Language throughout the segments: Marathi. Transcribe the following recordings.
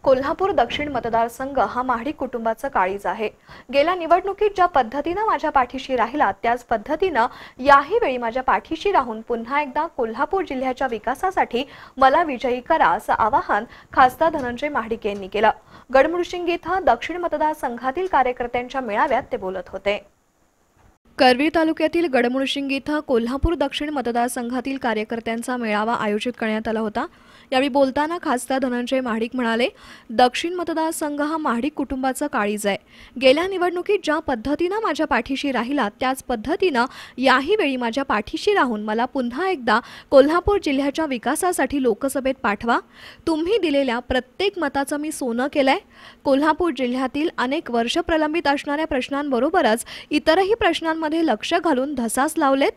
कोल्हापूर दक्षिण मतदारसंघ हा महाडिक कुटुंबाचं काळीज आहे। गेल्या निवडणुकीत ज्या पद्धतीने माझ्या पाठीशी राहिला त्याच पद्धतीने याही वेळी माझ्या पाठीशी राहून पुन्हा एकदा कोल्हापूर जिल्ह्याच्या विकासासाठी मला विजयी करा असं आवाहन खासदार धनंजय महाडिक यांनी केलं। गडमुळशिंगी इथं दक्षिण मतदारसंघातील कार्यकर्त्यांच्या मेळाव्यात ते बोलत होते। करवीर तालुक्यातील गडमुळशिंगी इथं कोल्हापूर दक्षिण मतदारसंघातील कार्यकर्त्यांचा मेळावा आयोजित करण्यात आला होता। यावेळी बोलताना खासदार धनंजय महाडिक म्हणाले, दक्षिण मतदारसंघ हा महाडिक कुटुंबाचं काळीज आहे। गेल्या निवडणुकीत ज्या पद्धतीने माझ्या पाठीशी राहिला त्याच पद्धतीने याही वेळी माझ्या पाठीशी राहून मला पुन्हा एकदा कोल्हापूर जिल्ह्याच्या विकासासाठी लोकसभेत पाठवा। तुम्ही दिलेल्या प्रत्येक मताचं मी सोनं केलंय। कोल्हापूर जिल्ह्यातील अनेक वर्ष प्रलंबित असणाऱ्या प्रश्नांबरोबरच इतरही प्रश्नांमध्ये लक्ष घालून धसास लावलेत।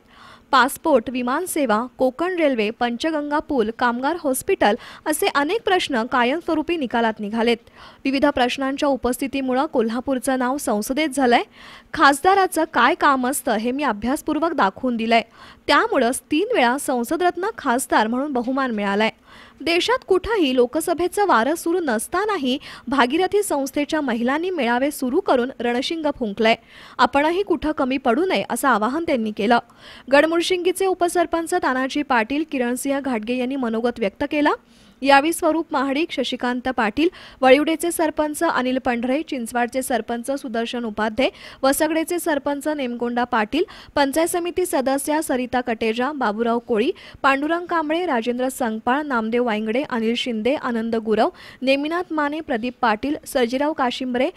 पासपोर्ट, विमानसेवा, कोकण रेल्वे, पंचगंगा पूल, कामगार हॉस्पिटल असे अनेक प्रश्न कायमस्वरूपी निकालात निघालेत। विविध प्रश्नांच्या उपस्थितीमुळे कोल्हापूरचं नाव संसदेत झालंय। खासदाराचं काय काम असतं हे मी अभ्यासपूर्वक दाखवून दिलंय। त्यामुळेच 3 वेळा संसदरत्न खासदार म्हणून बहुमान मिळालाय। देशात कुठेही लोकसभेचं वारं सुरू नसतानाही भागीरथी संस्थेच्या महिलांनी मेळावे सुरू करून रणशिंग फुंकलंय। आपणही कुठं कमी पडू नये असं आवाहन त्यांनी केलं। गडमुळशिंगीचे उपसरपंच तानाजी पाटील, किरणसिंह घाटगे यांनी मनोगत व्यक्त केला। यावेळी स्वरूप महाडिक, शशिकांत पाटील, वळिवडेचे सरपंच अनिल पंढरे, चिंचवाडचे सरपंच सुदर्शन उपाध्ये, वसगडेचे सरपंच नेमगोंडा पाटील, पंचायत समिती सदस्या सरिता कटेजा, बाबूराव कोळी, पांडुरंग कांबळे, राजेंद्र संगपाळ, नामदेव वांगडे, अनिल शिंदे, आनंद गुरव, नेमिनाथ माने, प्रदीप पाटील, सर्जीराव काशिंबरे,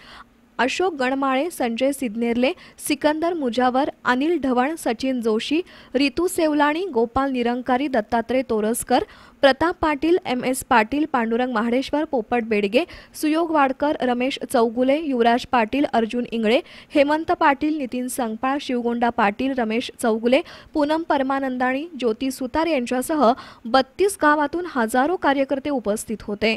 अशोक गणमाळे, संजय सिद्नेरले, सिकंदर मुजावर, अनिल ढवण, सचिन जोशी, रितू सेवलाणी, गोपाल निरंकारी, दत्तात्रय तोरसकर, प्रताप पाटील, MS पाटील, पांडुरंग महाडेश्वर, पोपट बेडगे, सुयोग वाडकर, रमेश चौगुले, युवराज पाटील, अर्जुन इंगळे, हेमंत पाटील, नितीन संगपाळ, शिवगोंडा पाटील, रमेश चौगुले, पूनम परमानंदाणी, ज्योती सुतार यांच्यासह 32 गावातून हजारो कार्यकर्ते उपस्थित होते।